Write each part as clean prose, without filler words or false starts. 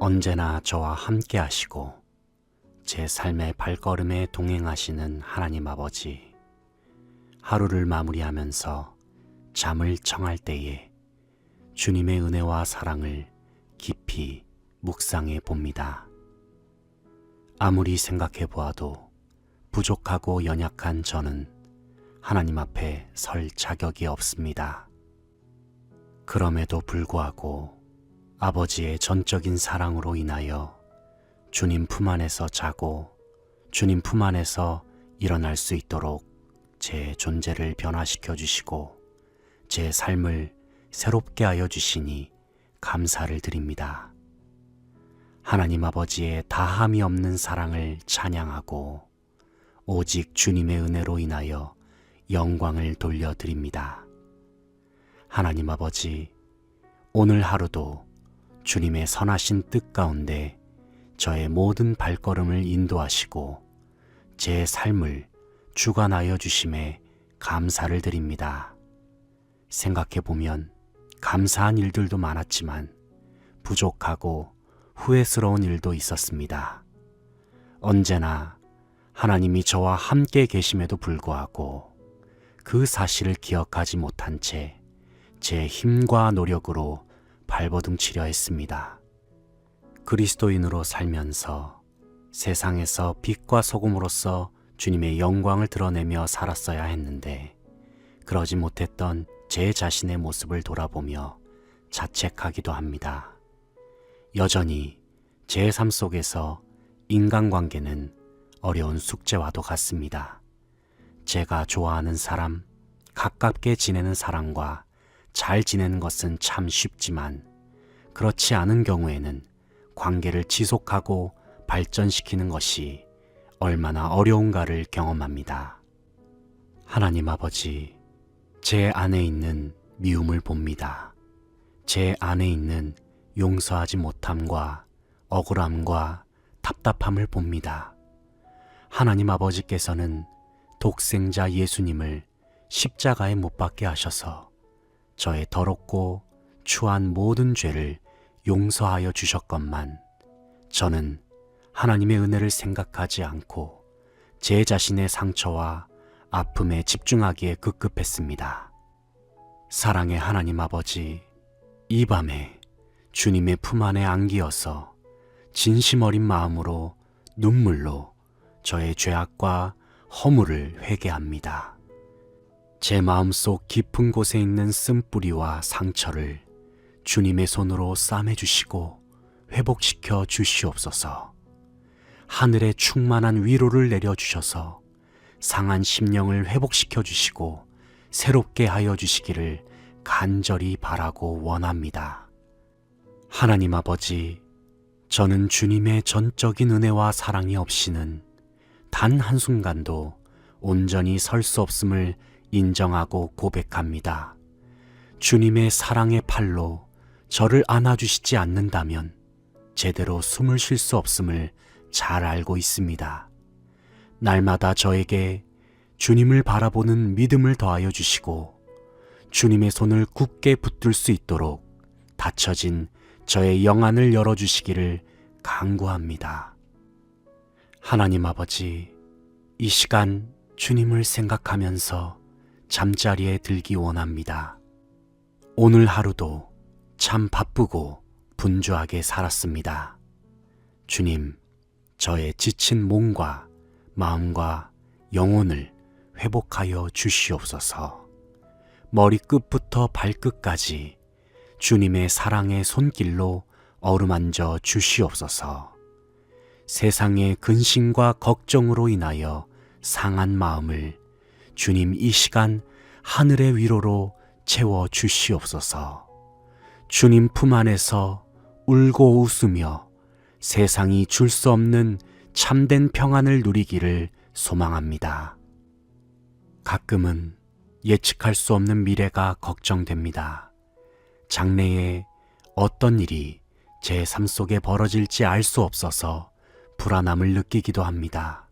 언제나 저와 함께 하시고 제 삶의 발걸음에 동행하시는 하나님 아버지, 하루를 마무리하면서 잠을 청할 때에 주님의 은혜와 사랑을 깊이 묵상해 봅니다. 아무리 생각해 보아도 부족하고 연약한 저는 하나님 앞에 설 자격이 없습니다. 그럼에도 불구하고 아버지의 전적인 사랑으로 인하여 주님 품 안에서 자고 주님 품 안에서 일어날 수 있도록 제 존재를 변화시켜 주시고 제 삶을 새롭게 하여 주시니 감사를 드립니다. 하나님 아버지의 다함이 없는 사랑을 찬양하고 오직 주님의 은혜로 인하여 영광을 돌려드립니다. 하나님 아버지, 오늘 하루도 주님의 선하신 뜻 가운데 저의 모든 발걸음을 인도하시고 제 삶을 주관하여 주심에 감사를 드립니다. 생각해보면 감사한 일들도 많았지만 부족하고 후회스러운 일도 있었습니다. 언제나 하나님이 저와 함께 계심에도 불구하고 그 사실을 기억하지 못한 채 제 힘과 노력으로 발버둥치려 했습니다. 그리스도인으로 살면서 세상에서 빛과 소금으로서 주님의 영광을 드러내며 살았어야 했는데 그러지 못했던 제 자신의 모습을 돌아보며 자책하기도 합니다. 여전히 제 삶 속에서 인간관계는 어려운 숙제와도 같습니다. 제가 좋아하는 사람, 가깝게 지내는 사람과 잘 지내는 것은 참 쉽지만 그렇지 않은 경우에는 관계를 지속하고 발전시키는 것이 얼마나 어려운가를 경험합니다. 하나님 아버지, 제 안에 있는 미움을 봅니다. 제 안에 있는 용서하지 못함과 억울함과 답답함을 봅니다. 하나님 아버지께서는 독생자 예수님을 십자가에 못 박게 하셔서 저의 더럽고 추한 모든 죄를 용서하여 주셨건만 저는 하나님의 은혜를 생각하지 않고 제 자신의 상처와 아픔에 집중하기에 급급했습니다. 사랑의 하나님 아버지, 이 밤에 주님의 품 안에 안기어서 진심 어린 마음으로 눈물로 저의 죄악과 허물을 회개합니다. 제 마음속 깊은 곳에 있는 쓴뿌리와 상처를 주님의 손으로 싸매주시고 회복시켜 주시옵소서. 하늘의 충만한 위로를 내려주셔서 상한 심령을 회복시켜 주시고 새롭게 하여 주시기를 간절히 바라고 원합니다. 하나님 아버지, 저는 주님의 전적인 은혜와 사랑이 없이는 단 한순간도 온전히 설 수 없음을 인정하고 고백합니다. 주님의 사랑의 팔로 저를 안아주시지 않는다면 제대로 숨을 쉴 수 없음을 잘 알고 있습니다. 날마다 저에게 주님을 바라보는 믿음을 더하여 주시고 주님의 손을 굳게 붙들 수 있도록 닫혀진 저의 영안을 열어주시기를 간구합니다. 하나님 아버지, 이 시간 주님을 생각하면서 잠자리에 들기 원합니다. 오늘 하루도 참 바쁘고 분주하게 살았습니다. 주님, 저의 지친 몸과 마음과 영혼을 회복하여 주시옵소서. 머리끝부터 발끝까지 주님의 사랑의 손길로 어루만져 주시옵소서. 세상의 근심과 걱정으로 인하여 상한 마음을 주님 이 시간 하늘의 위로로 채워 주시옵소서. 주님 품 안에서 울고 웃으며 세상이 줄 수 없는 참된 평안을 누리기를 소망합니다. 가끔은 예측할 수 없는 미래가 걱정됩니다. 장래에 어떤 일이 제 삶 속에 벌어질지 알 수 없어서 불안함을 느끼기도 합니다.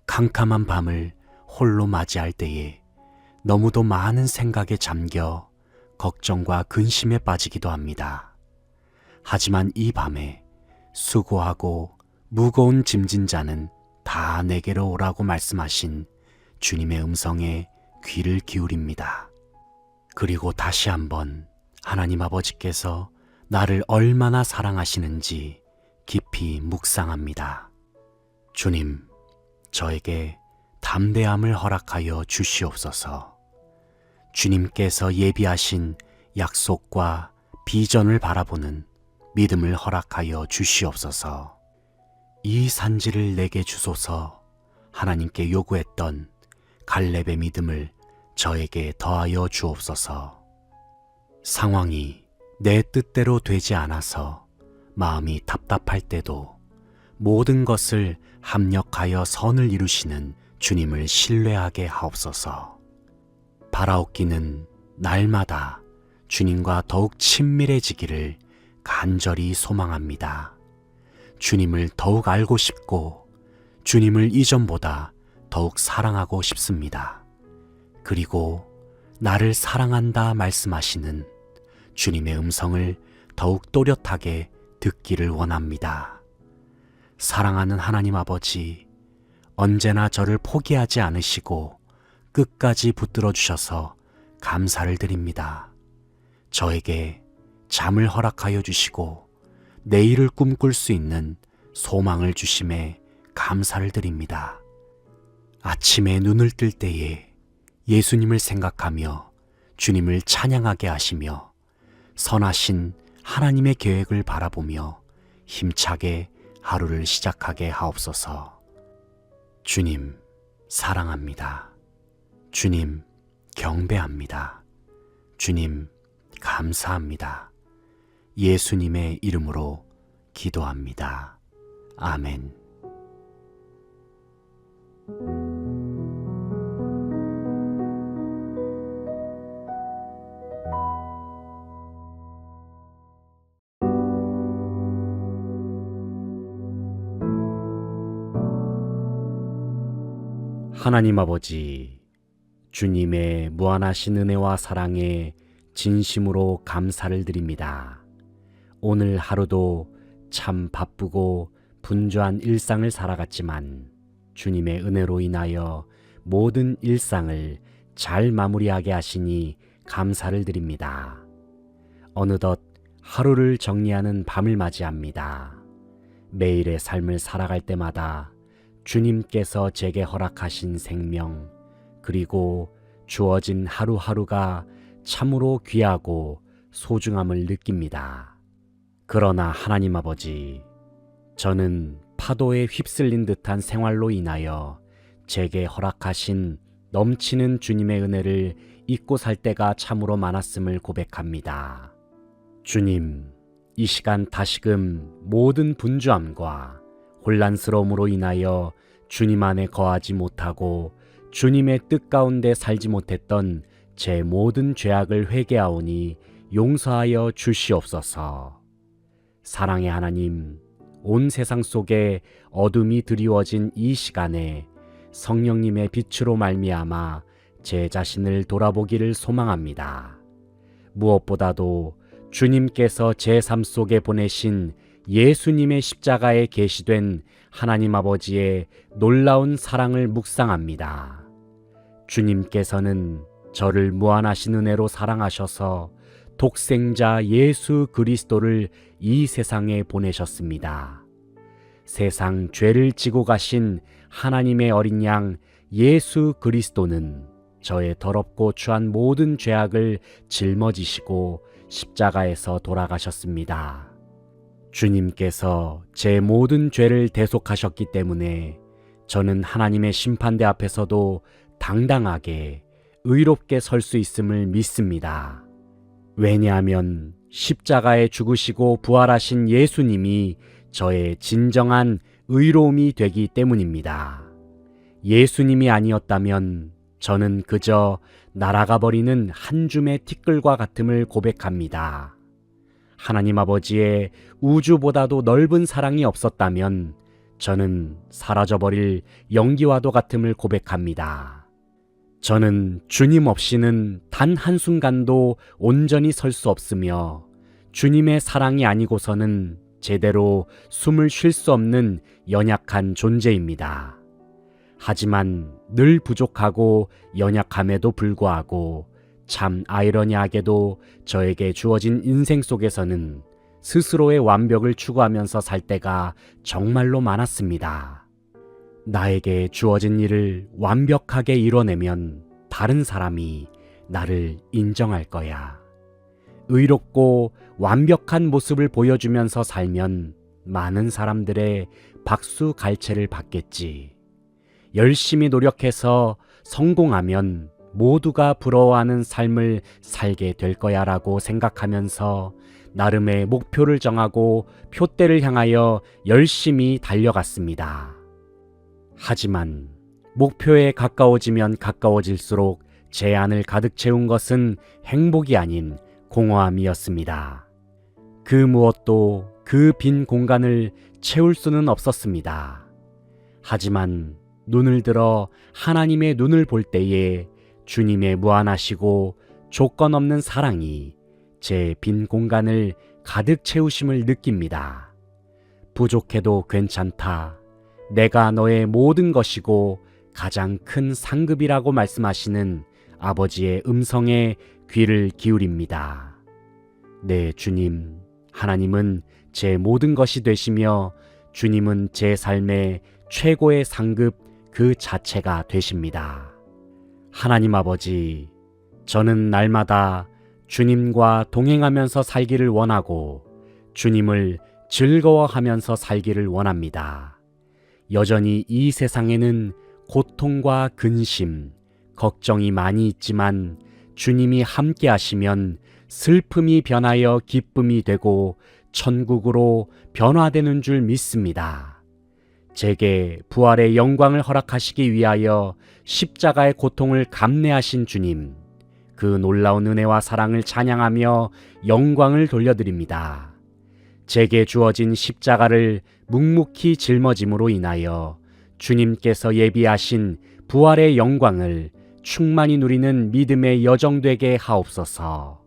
캄캄한 밤을 홀로 맞이할 때에 너무도 많은 생각에 잠겨 걱정과 근심에 빠지기도 합니다. 하지만 이 밤에 수고하고 무거운 짐진 자는 다 내게로 오라고 말씀하신 주님의 음성에 귀를 기울입니다. 그리고 다시 한번 하나님 아버지께서 나를 얼마나 사랑하시는지 깊이 묵상합니다. 주님, 저에게 담대함을 허락하여 주시옵소서. 주님께서 예비하신 약속과 비전을 바라보는 믿음을 허락하여 주시옵소서. 이 산지를 내게 주소서. 하나님께 요구했던 갈렙의 믿음을 저에게 더하여 주옵소서. 상황이 내 뜻대로 되지 않아서 마음이 답답할 때도 모든 것을 합력하여 선을 이루시는 주님을 신뢰하게 하옵소서. 바라옵기는 날마다 주님과 더욱 친밀해지기를 간절히 소망합니다. 주님을 더욱 알고 싶고 주님을 이전보다 더욱 사랑하고 싶습니다. 그리고 나를 사랑한다 말씀하시는 주님의 음성을 더욱 또렷하게 듣기를 원합니다. 사랑하는 하나님 아버지, 언제나 저를 포기하지 않으시고 끝까지 붙들어 주셔서 감사를 드립니다. 저에게 잠을 허락하여 주시고 내일을 꿈꿀 수 있는 소망을 주심에 감사를 드립니다. 아침에 눈을 뜰 때에 예수님을 생각하며 주님을 찬양하게 하시며 선하신 하나님의 계획을 바라보며 힘차게 하루를 시작하게 하옵소서. 주님, 사랑합니다. 주님, 경배합니다. 주님, 감사합니다. 예수님의 이름으로 기도합니다. 아멘. 하나님 아버지, 주님의 무한하신 은혜와 사랑에 진심으로 감사를 드립니다. 오늘 하루도 참 바쁘고 분주한 일상을 살아갔지만 주님의 은혜로 인하여 모든 일상을 잘 마무리하게 하시니 감사를 드립니다. 어느덧 하루를 정리하는 밤을 맞이합니다. 매일의 삶을 살아갈 때마다 주님께서 제게 허락하신 생명, 그리고 주어진 하루하루가 참으로 귀하고 소중함을 느낍니다. 그러나 하나님 아버지, 저는 파도에 휩쓸린 듯한 생활로 인하여 제게 허락하신 넘치는 주님의 은혜를 잊고 살 때가 참으로 많았음을 고백합니다. 주님, 이 시간 다시금 모든 분주함과 혼란스러움으로 인하여 주님 안에 거하지 못하고 주님의 뜻 가운데 살지 못했던 제 모든 죄악을 회개하오니 용서하여 주시옵소서. 사랑의 하나님, 온 세상 속에 어둠이 드리워진 이 시간에 성령님의 빛으로 말미암아 제 자신을 돌아보기를 소망합니다. 무엇보다도 주님께서 제 삶 속에 보내신 예수님의 십자가에 계시된 하나님 아버지의 놀라운 사랑을 묵상합니다. 주님께서는 저를 무한하신 은혜로 사랑하셔서 독생자 예수 그리스도를 이 세상에 보내셨습니다. 세상 죄를 지고 가신 하나님의 어린 양 예수 그리스도는 저의 더럽고 추한 모든 죄악을 짊어지시고 십자가에서 돌아가셨습니다. 주님께서 제 모든 죄를 대속하셨기 때문에 저는 하나님의 심판대 앞에서도 당당하게 의롭게 설 수 있음을 믿습니다. 왜냐하면 십자가에 죽으시고 부활하신 예수님이 저의 진정한 의로움이 되기 때문입니다. 예수님이 아니었다면 저는 그저 날아가 버리는 한 줌의 티끌과 같음을 고백합니다. 하나님 아버지의 우주보다도 넓은 사랑이 없었다면 저는 사라져버릴 연기와도 같음을 고백합니다. 저는 주님 없이는 단 한순간도 온전히 설 수 없으며 주님의 사랑이 아니고서는 제대로 숨을 쉴 수 없는 연약한 존재입니다. 하지만 늘 부족하고 연약함에도 불구하고 참 아이러니하게도 저에게 주어진 인생 속에서는 스스로의 완벽을 추구하면서 살 때가 정말로 많았습니다. 나에게 주어진 일을 완벽하게 이뤄내면 다른 사람이 나를 인정할 거야. 의롭고 완벽한 모습을 보여주면서 살면 많은 사람들의 박수 갈채를 받겠지. 열심히 노력해서 성공하면 모두가 부러워하는 삶을 살게 될 거야 라고 생각하면서 나름의 목표를 정하고 표대를 향하여 열심히 달려갔습니다. 하지만 목표에 가까워지면 가까워질수록 제 안을 가득 채운 것은 행복이 아닌 공허함이었습니다. 그 무엇도 그 빈 공간을 채울 수는 없었습니다. 하지만 눈을 들어 하나님의 눈을 볼 때에 주님의 무한하시고 조건 없는 사랑이 제 빈 공간을 가득 채우심을 느낍니다. 부족해도 괜찮다. 내가 너의 모든 것이고 가장 큰 상급이라고 말씀하시는 아버지의 음성에 귀를 기울입니다. 네, 주님, 하나님은 제 모든 것이 되시며 주님은 제 삶의 최고의 상급 그 자체가 되십니다. 하나님 아버지, 저는 날마다 주님과 동행하면서 살기를 원하고 주님을 즐거워하면서 살기를 원합니다. 여전히 이 세상에는 고통과 근심, 걱정이 많이 있지만 주님이 함께 하시면 슬픔이 변하여 기쁨이 되고 천국으로 변화되는 줄 믿습니다. 제게 부활의 영광을 허락하시기 위하여 십자가의 고통을 감내하신 주님, 그 놀라운 은혜와 사랑을 찬양하며 영광을 돌려드립니다. 제게 주어진 십자가를 묵묵히 짊어짐으로 인하여 주님께서 예비하신 부활의 영광을 충만히 누리는 믿음의 여정 되게 하옵소서.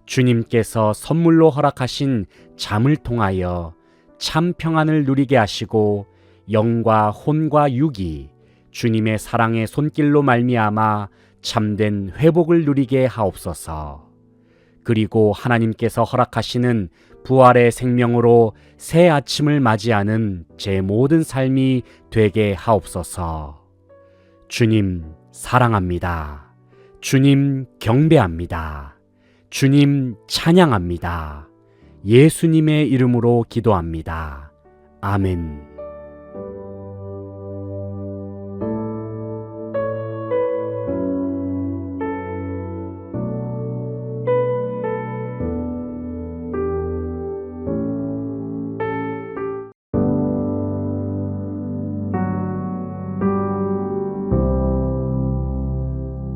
주님께서 선물로 허락하신 잠을 통하여 참 평안을 누리게 하시고 영과 혼과 육이 주님의 사랑의 손길로 말미암아 참된 회복을 누리게 하옵소서. 그리고 하나님께서 허락하시는 부활의 생명으로 새 아침을 맞이하는 제 모든 삶이 되게 하옵소서. 주님 사랑합니다. 주님 경배합니다. 주님 찬양합니다. 예수님의 이름으로 기도합니다. 아멘.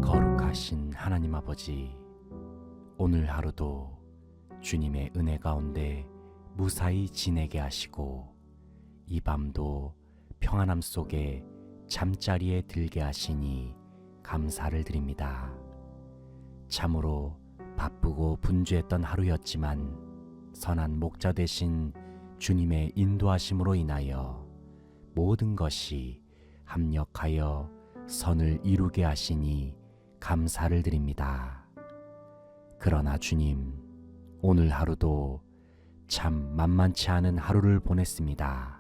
거룩하신 하나님 아버지, 오늘 하루도 주님의 은혜 가운데 무사히 지내게 하시고 이 밤도 평안함 속에 잠자리에 들게 하시니 감사를 드립니다. 참으로 바쁘고 분주했던 하루였지만 선한 목자 되신 주님의 인도하심으로 인하여 모든 것이 합력하여 선을 이루게 하시니 감사를 드립니다. 그러나 주님, 오늘 하루도 참 만만치 않은 하루를 보냈습니다.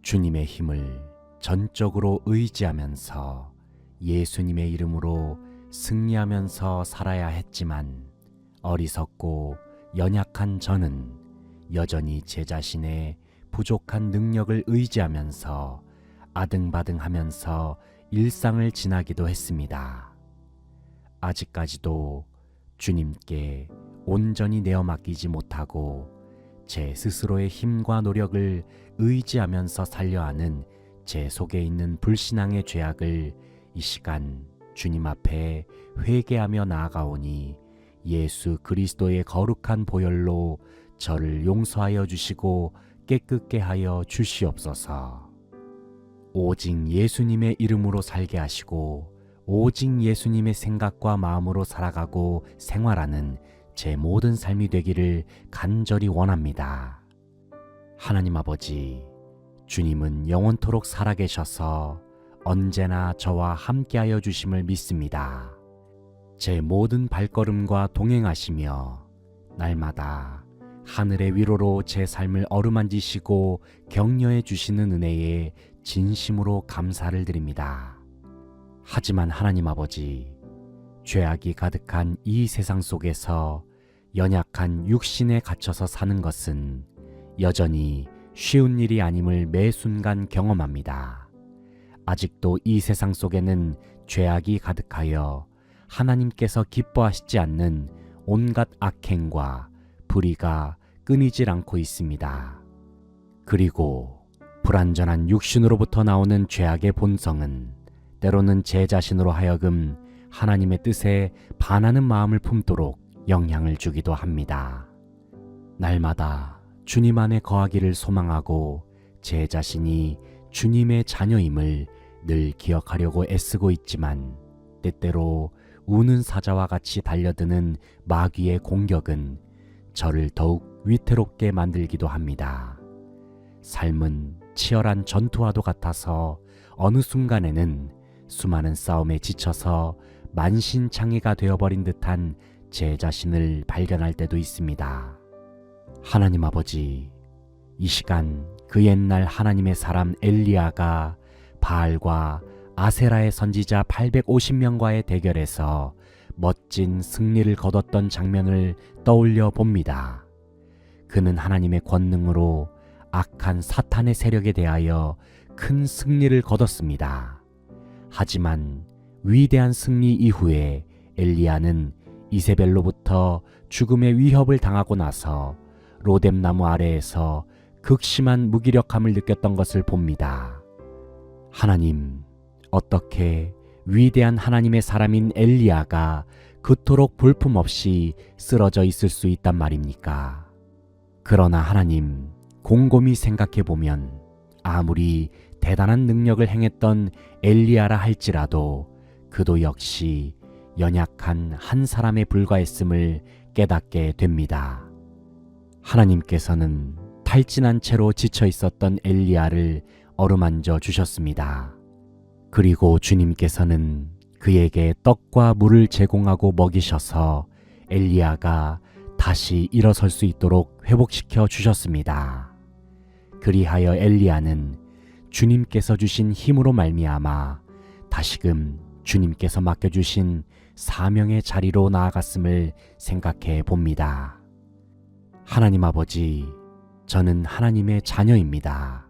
주님의 힘을 전적으로 의지하면서 예수님의 이름으로 승리하면서 살아야 했지만 어리석고 연약한 저는 여전히 제 자신의 부족한 능력을 의지하면서 아등바등하면서 일상을 지나기도 했습니다. 아직까지도 주님께 온전히 내어 맡기지 못하고 제 스스로의 힘과 노력을 의지하면서 살려 하는 제 속에 있는 불신앙의 죄악을 이 시간 주님 앞에 회개하며 나아가오니 예수 그리스도의 거룩한 보혈로 저를 용서하여 주시고 깨끗게 하여 주시옵소서. 오직 예수님의 이름으로 살게 하시고 오직 예수님의 생각과 마음으로 살아가고 생활하는 제 모든 삶이 되기를 간절히 원합니다. 하나님 아버지, 주님은 영원토록 살아계셔서 언제나 저와 함께하여 주심을 믿습니다. 제 모든 발걸음과 동행하시며 날마다 하늘의 위로로 제 삶을 어루만지시고 격려해 주시는 은혜에 진심으로 감사를 드립니다. 하지만 하나님 아버지, 죄악이 가득한 이 세상 속에서 연약한 육신에 갇혀서 사는 것은 여전히 쉬운 일이 아님을 매 순간 경험합니다. 아직도 이 세상 속에는 죄악이 가득하여 하나님께서 기뻐하시지 않는 온갖 악행과 불의가 끊이질 않고 있습니다. 그리고 불완전한 육신으로부터 나오는 죄악의 본성은 때로는 제 자신으로 하여금 하나님의 뜻에 반하는 마음을 품도록 영향을 주기도 합니다. 날마다 주님 안에 거하기를 소망하고 제 자신이 주님의 자녀임을 늘 기억하려고 애쓰고 있지만 때때로 우는 사자와 같이 달려드는 마귀의 공격은 저를 더욱 위태롭게 만들기도 합니다. 삶은 치열한 전투와도 같아서 어느 순간에는 수많은 싸움에 지쳐서 만신창이가 되어버린 듯한 제 자신을 발견할 때도 있습니다. 하나님 아버지, 이 시간 그 옛날 하나님의 사람 엘리야가 바알과 아세라의 선지자 850명과의 대결에서 멋진 승리를 거뒀던 장면을 떠올려 봅니다. 그는 하나님의 권능으로 악한 사탄의 세력에 대하여 큰 승리를 거뒀습니다. 하지만 위대한 승리 이후에 엘리야는 이세벨로부터 죽음의 위협을 당하고 나서 로뎀나무 아래에서 극심한 무기력함을 느꼈던 것을 봅니다. 하나님, 어떻게 위대한 하나님의 사람인 엘리야가 그토록 볼품없이 쓰러져 있을 수 있단 말입니까? 그러나 하나님, 곰곰이 생각해 보면 아무리 대단한 능력을 행했던 엘리야라 할지라도 그도 역시 연약한 한 사람에 불과했음을 깨닫게 됩니다. 하나님께서는 탈진한 채로 지쳐 있었던 엘리야를 어루만져 주셨습니다. 그리고 주님께서는 그에게 떡과 물을 제공하고 먹이셔서 엘리야가 다시 일어설 수 있도록 회복시켜 주셨습니다. 그리하여 엘리야는 주님께서 주신 힘으로 말미암아 다시금 주님께서 맡겨주신 사명의 자리로 나아갔음을 생각해 봅니다. 하나님 아버지, 저는 하나님의 자녀입니다.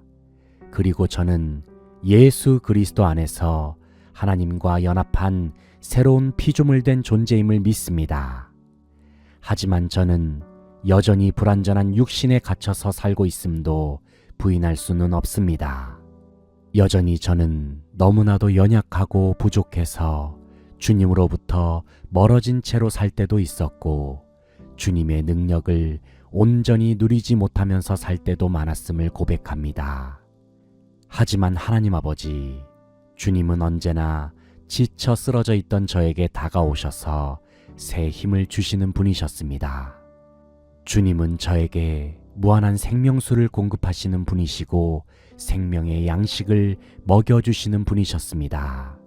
그리고 저는 예수 그리스도 안에서 하나님과 연합한 새로운 피조물 된 존재임을 믿습니다. 하지만 저는 여전히 불완전한 육신에 갇혀서 살고 있음도 부인할 수는 없습니다. 여전히 저는 너무나도 연약하고 부족해서 주님으로부터 멀어진 채로 살 때도 있었고 주님의 능력을 온전히 누리지 못하면서 살 때도 많았음을 고백합니다. 하지만 하나님 아버지, 주님은 언제나 지쳐 쓰러져 있던 저에게 다가오셔서 새 힘을 주시는 분이셨습니다. 주님은 저에게 무한한 생명수를 공급하시는 분이시고 생명의 양식을 먹여주시는 분이셨습니다.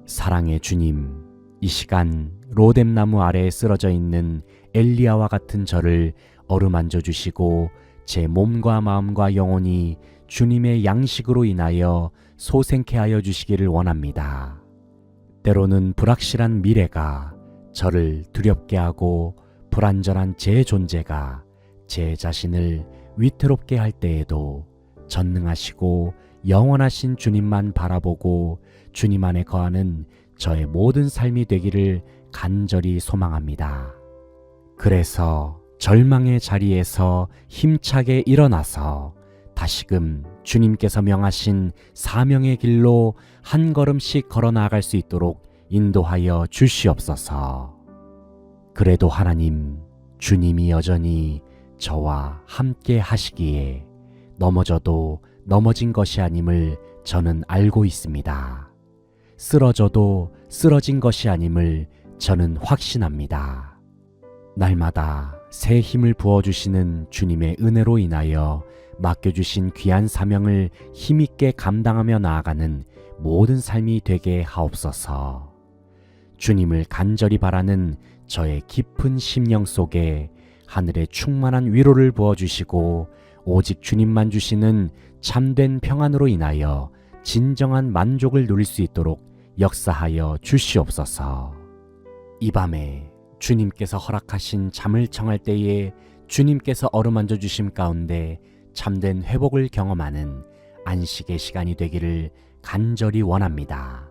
사랑의 주님, 이 시간 로뎀나무 아래에 쓰러져 있는 엘리야와 같은 저를 어루만져 주시고 제 몸과 마음과 영혼이 주님의 양식으로 인하여 소생케 하여 주시기를 원합니다. 때로는 불확실한 미래가 저를 두렵게 하고 불완전한 제 존재가 제 자신을 위태롭게 할 때에도 전능하시고 영원하신 주님만 바라보고 주님 안에 거하는 저의 모든 삶이 되기를 간절히 소망합니다. 그래서 절망의 자리에서 힘차게 일어나서 다시금 주님께서 명하신 사명의 길로 한 걸음씩 걸어 나아갈 수 있도록 인도하여 주시옵소서. 그래도 하나님, 주님이 여전히 저와 함께 하시기에 넘어져도 넘어진 것이 아님을 저는 알고 있습니다. 쓰러져도 쓰러진 것이 아님을 저는 확신합니다. 날마다 새 힘을 부어주시는 주님의 은혜로 인하여 맡겨주신 귀한 사명을 힘있게 감당하며 나아가는 모든 삶이 되게 하옵소서. 주님을 간절히 바라는 저의 깊은 심령 속에 하늘의 충만한 위로를 부어주시고 오직 주님만 주시는 참된 평안으로 인하여 진정한 만족을 누릴 수 있도록 역사하여 주시옵소서. 이 밤에 주님께서 허락하신 잠을 청할 때에 주님께서 어루만져 주심 가운데 참된 회복을 경험하는 안식의 시간이 되기를 간절히 원합니다.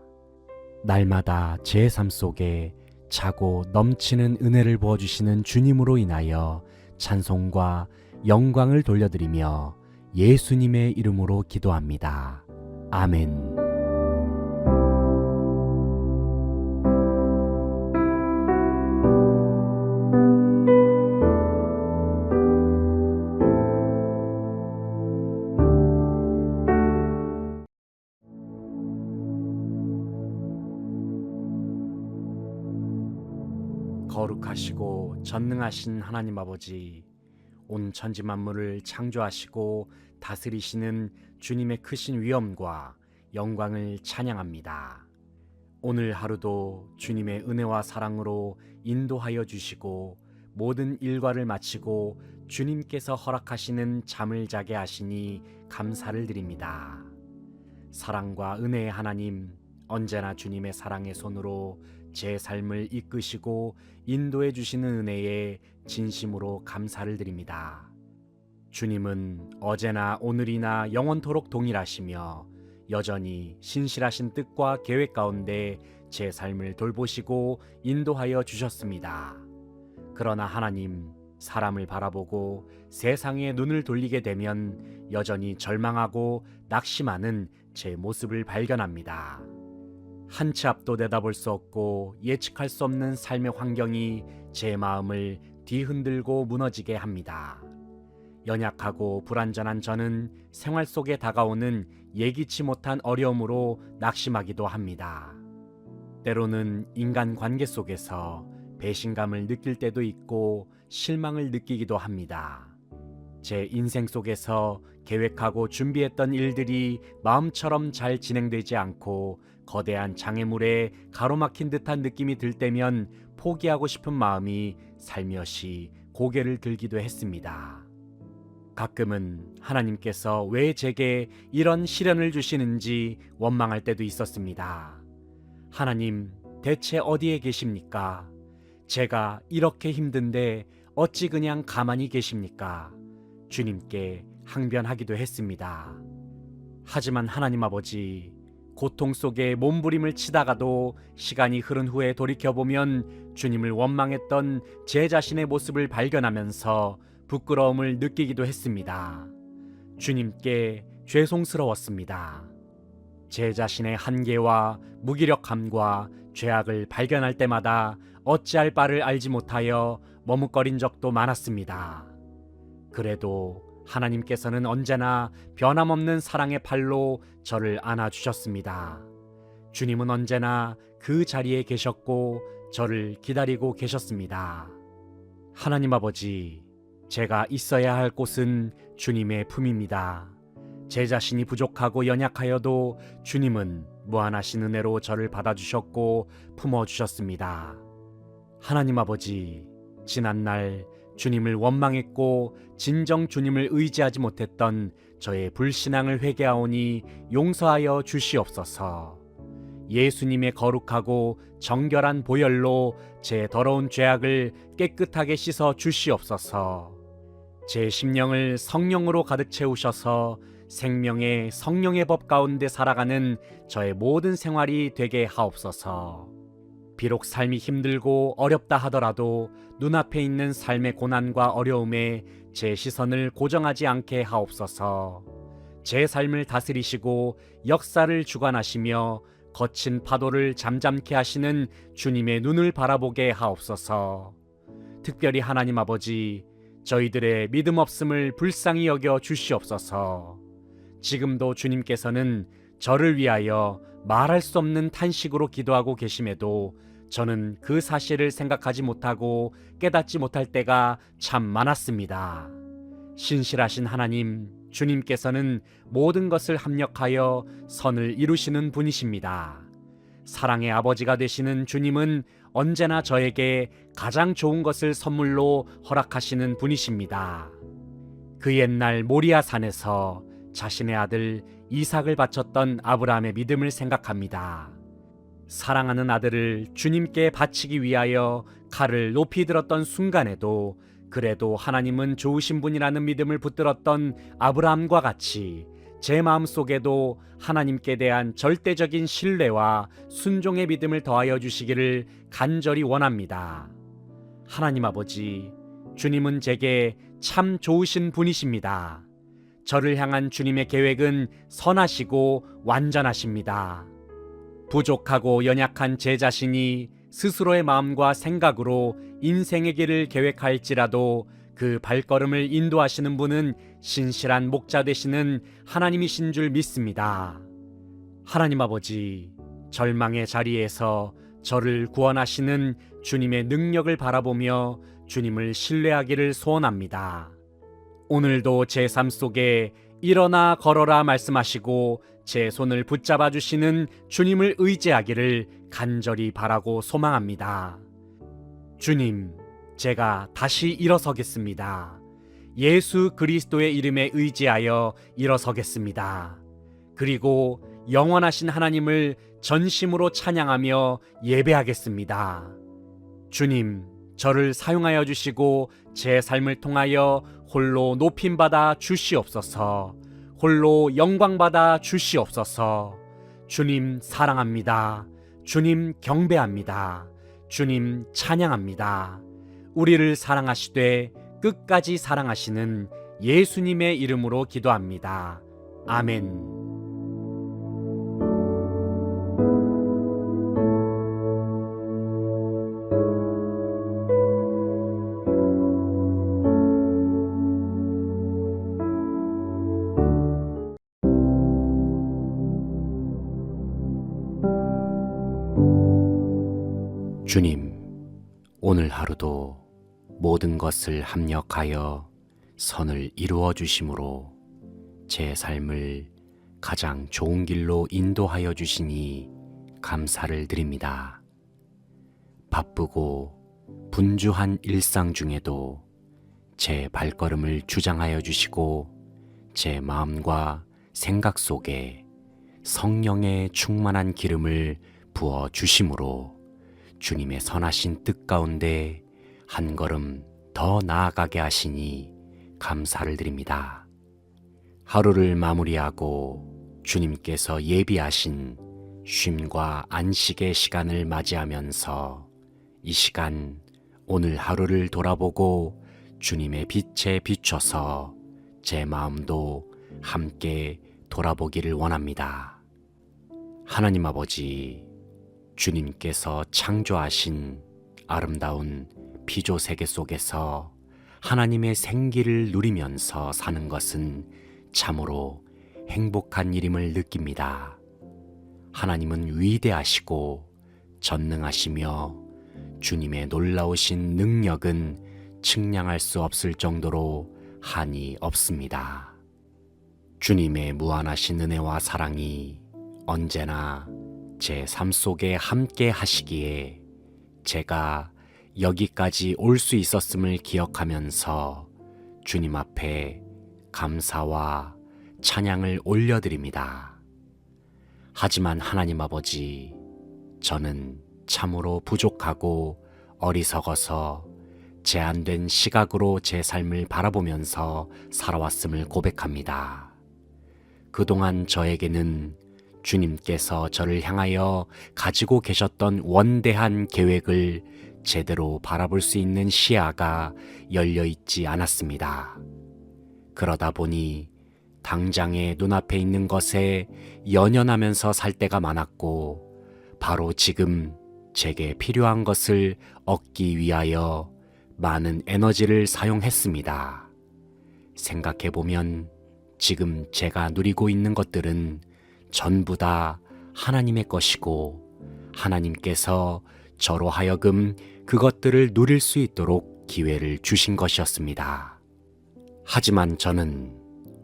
날마다 제 삶 속에 차고 넘치는 은혜를 부어주시는 주님으로 인하여 찬송과 영광을 돌려드리며 예수님의 이름으로 기도합니다. 아멘. 거룩하시고 전능하신 하나님 아버지, 온 천지 만물을 창조하시고 다스리시는 주님의 크신 위엄과 영광을 찬양합니다. 오늘 하루도 주님의 은혜와 사랑으로 인도하여 주시고 모든 일과를 마치고 주님께서 허락하시는 잠을 자게 하시니 감사를 드립니다. 사랑과 은혜의 하나님, 언제나 주님의 사랑의 손으로 제 삶을 이끄시고 인도해 주시는 은혜에 진심으로 감사를 드립니다. 주님은 어제나 오늘이나 영원토록 동일하시며 여전히 신실하신 뜻과 계획 가운데 제 삶을 돌보시고 인도하여 주셨습니다. 그러나 하나님, 사람을 바라보고 세상에 눈을 돌리게 되면 여전히 절망하고 낙심하는 제 모습을 발견합니다. 한 치 앞도 내다볼 수 없고 예측할 수 없는 삶의 환경이 제 마음을 뒤흔들고 무너지게 합니다. 연약하고 불완전한 저는 생활 속에 다가오는 예기치 못한 어려움으로 낙심하기도 합니다. 때로는 인간관계 속에서 배신감을 느낄 때도 있고 실망을 느끼기도 합니다. 제 인생 속에서 계획하고 준비했던 일들이 마음처럼 잘 진행되지 않고 거대한 장애물에 가로막힌 듯한 느낌이 들 때면 포기하고 싶은 마음이 살며시 고개를 들기도 했습니다. 가끔은 하나님께서 왜 제게 이런 시련을 주시는지 원망할 때도 있었습니다. 하나님, 대체 어디에 계십니까? 제가 이렇게 힘든데 어찌 그냥 가만히 계십니까? 주님께 항변하기도 했습니다. 하지만 하나님 아버지, 고통 속에 몸부림을 치다가도 시간이 흐른 후에 돌이켜보면 주님을 원망했던 제 자신의 모습을 발견하면서 부끄러움을 느끼기도 했습니다. 주님께 죄송스러웠습니다. 제 자신의 한계와 무기력함과 죄악을 발견할 때마다 어찌할 바를 알지 못하여 머뭇거린 적도 많았습니다. 그래도 하나님께서는 언제나 변함없는 사랑의 팔로 저를 안아주셨습니다. 주님은 언제나 그 자리에 계셨고 저를 기다리고 계셨습니다. 하나님 아버지, 제가 있어야 할 곳은 주님의 품입니다. 제 자신이 부족하고 연약하여도 주님은 무한하신 은혜로 저를 받아주셨고 품어주셨습니다. 하나님 아버지, 지난날 주님을 원망했고 진정 주님을 의지하지 못했던 저의 불신앙을 회개하오니 용서하여 주시옵소서. 예수님의 거룩하고 정결한 보혈로 제 더러운 죄악을 깨끗하게 씻어 주시옵소서. 제 심령을 성령으로 가득 채우셔서 생명의 성령의 법 가운데 살아가는 저의 모든 생활이 되게 하옵소서. 비록 삶이 힘들고 어렵다 하더라도 눈앞에 있는 삶의 고난과 어려움에 제 시선을 고정하지 않게 하옵소서. 제 삶을 다스리시고 역사를 주관하시며 거친 파도를 잠잠케 하시는 주님의 눈을 바라보게 하옵소서. 특별히 하나님 아버지, 저희들의 믿음 없음을 불쌍히 여겨 주시옵소서. 지금도 주님께서는 저를 위하여 말할 수 없는 탄식으로 기도하고 계심에도 저는 그 사실을 생각하지 못하고 깨닫지 못할 때가 참 많았습니다. 신실하신 하나님, 주님께서는 모든 것을 합력하여 선을 이루시는 분이십니다. 사랑의 아버지가 되시는 주님은 언제나 저에게 가장 좋은 것을 선물로 허락하시는 분이십니다. 그 옛날 모리아 산에서 자신의 아들 이삭을 바쳤던 아브라함의 믿음을 생각합니다. 사랑하는 아들을 주님께 바치기 위하여 칼을 높이 들었던 순간에도 그래도 하나님은 좋으신 분이라는 믿음을 붙들었던 아브라함과 같이 제 마음속에도 하나님께 대한 절대적인 신뢰와 순종의 믿음을 더하여 주시기를 간절히 원합니다. 하나님 아버지, 주님은 제게 참 좋으신 분이십니다. 저를 향한 주님의 계획은 선하시고 완전하십니다. 부족하고 연약한 제 자신이 스스로의 마음과 생각으로 인생의 길을 계획할지라도 그 발걸음을 인도하시는 분은 신실한 목자 되시는 하나님이신 줄 믿습니다. 하나님 아버지, 절망의 자리에서 저를 구원하시는 주님의 능력을 바라보며 주님을 신뢰하기를 소원합니다. 오늘도 제 삶 속에 일어나 걸어라 말씀하시고 제 손을 붙잡아 주시는 주님을 의지하기를 간절히 바라고 소망합니다. 주님, 제가 다시 일어서겠습니다. 예수 그리스도의 이름에 의지하여 일어서겠습니다. 그리고 영원하신 하나님을 전심으로 찬양하며 예배하겠습니다. 주님, 저를 사용하여 주시고 제 삶을 통하여 홀로 높임받아 주시옵소서. 홀로 영광받아 주시옵소서. 주님 사랑합니다. 주님 경배합니다. 주님 찬양합니다. 우리를 사랑하시되 끝까지 사랑하시는 예수님의 이름으로 기도합니다. 아멘. 주님, 오늘 하루도 모든 것을 합력하여 선을 이루어 주심으로 제 삶을 가장 좋은 길로 인도하여 주시니 감사를 드립니다. 바쁘고 분주한 일상 중에도 제 발걸음을 주장하여 주시고 제 마음과 생각 속에 성령의 충만한 기름을 부어 주심으로 주님의 선하신 뜻 가운데 한 걸음 더 나아가게 하시니 감사를 드립니다. 하루를 마무리하고 주님께서 예비하신 쉼과 안식의 시간을 맞이하면서 이 시간 오늘 하루를 돌아보고 주님의 빛에 비춰서 제 마음도 함께 돌아보기를 원합니다. 하나님 아버지, 주님께서 창조하신 아름다운 피조 세계 속에서 하나님의 생기를 누리면서 사는 것은 참으로 행복한 일임을 느낍니다. 하나님은 위대하시고 전능하시며 주님의 놀라우신 능력은 측량할 수 없을 정도로 한이 없습니다. 주님의 무한하신 은혜와 사랑이 언제나 제 삶 속에 함께 하시기에 제가 여기까지 올 수 있었음을 기억하면서 주님 앞에 감사와 찬양을 올려드립니다. 하지만 하나님 아버지, 저는 참으로 부족하고 어리석어서 제한된 시각으로 제 삶을 바라보면서 살아왔음을 고백합니다. 그동안 저에게는 주님께서 저를 향하여 가지고 계셨던 원대한 계획을 제대로 바라볼 수 있는 시야가 열려 있지 않았습니다. 그러다 보니 당장의 눈앞에 있는 것에 연연하면서 살 때가 많았고, 바로 지금 제게 필요한 것을 얻기 위하여 많은 에너지를 사용했습니다. 생각해보면 지금 제가 누리고 있는 것들은 전부 다 하나님의 것이고 하나님께서 저로 하여금 그것들을 누릴 수 있도록 기회를 주신 것이었습니다. 하지만 저는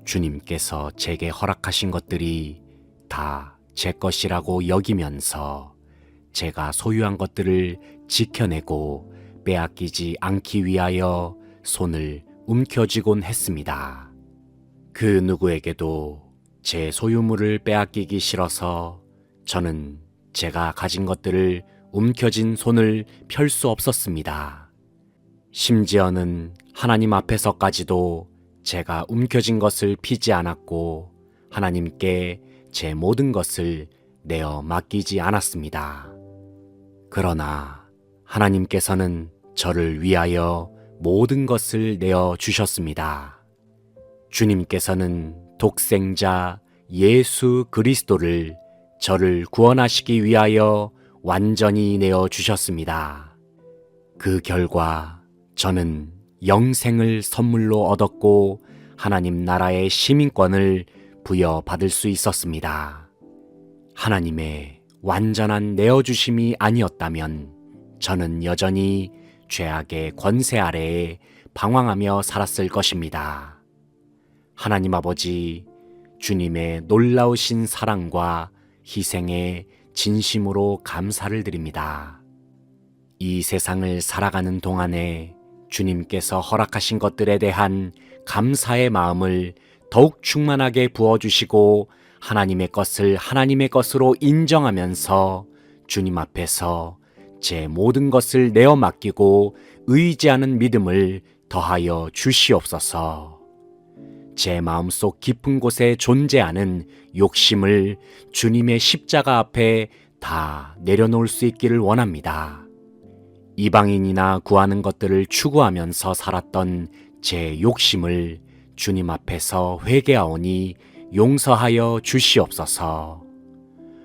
주님께서 제게 허락하신 것들이 다 제 것이라고 여기면서 제가 소유한 것들을 지켜내고 빼앗기지 않기 위하여 손을 움켜쥐곤 했습니다. 그 누구에게도 제 소유물을 빼앗기기 싫어서 저는 제가 가진 것들을 움켜쥔 손을 펼 수 없었습니다. 심지어는 하나님 앞에서까지도 제가 움켜쥔 것을 피지 않았고 하나님께 제 모든 것을 내어 맡기지 않았습니다. 그러나 하나님께서는 저를 위하여 모든 것을 내어 주셨습니다. 주님께서는 독생자 예수 그리스도를 저를 구원하시기 위하여 완전히 내어 주셨습니다. 그 결과 저는 영생을 선물로 얻었고 하나님 나라의 시민권을 부여받을 수 있었습니다. 하나님의 완전한 내어주심이 아니었다면 저는 여전히 죄악의 권세 아래에 방황하며 살았을 것입니다. 하나님 아버지, 주님의 놀라우신 사랑과 희생에 진심으로 감사를 드립니다. 이 세상을 살아가는 동안에 주님께서 허락하신 것들에 대한 감사의 마음을 더욱 충만하게 부어주시고 하나님의 것을 하나님의 것으로 인정하면서 주님 앞에서 제 모든 것을 내어 맡기고 의지하는 믿음을 더하여 주시옵소서. 제 마음속 깊은 곳에 존재하는 욕심을 주님의 십자가 앞에 다 내려놓을 수 있기를 원합니다. 이방인이나 구하는 것들을 추구하면서 살았던 제 욕심을 주님 앞에서 회개하오니 용서하여 주시옵소서.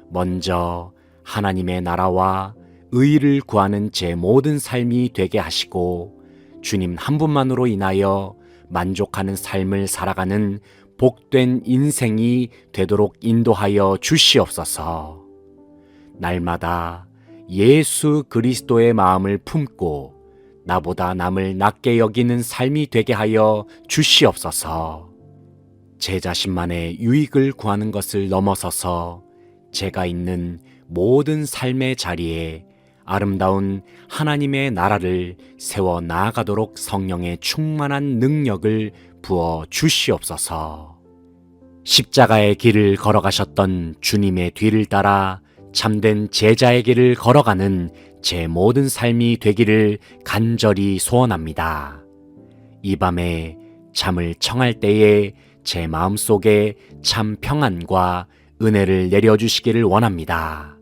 먼저 하나님의 나라와 의를 구하는 제 모든 삶이 되게 하시고 주님 한 분만으로 인하여 만족하는 삶을 살아가는 복된 인생이 되도록 인도하여 주시옵소서. 날마다 예수 그리스도의 마음을 품고 나보다 남을 낮게 여기는 삶이 되게 하여 주시옵소서. 제 자신만의 유익을 구하는 것을 넘어서서 제가 있는 모든 삶의 자리에 아름다운 하나님의 나라를 세워 나아가도록 성령의 충만한 능력을 부어 주시옵소서. 십자가의 길을 걸어가셨던 주님의 뒤를 따라 참된 제자의 길을 걸어가는 제 모든 삶이 되기를 간절히 소원합니다. 이 밤에 잠을 청할 때에 제 마음속에 참 평안과 은혜를 내려주시기를 원합니다.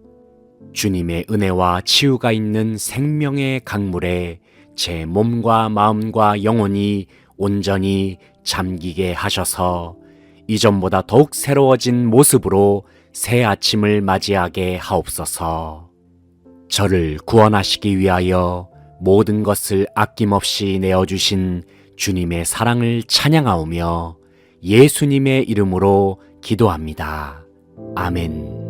주님의 은혜와 치유가 있는 생명의 강물에 제 몸과 마음과 영혼이 온전히 잠기게 하셔서 이전보다 더욱 새로워진 모습으로 새 아침을 맞이하게 하옵소서. 저를 구원하시기 위하여 모든 것을 아낌없이 내어주신 주님의 사랑을 찬양하오며 예수님의 이름으로 기도합니다. 아멘.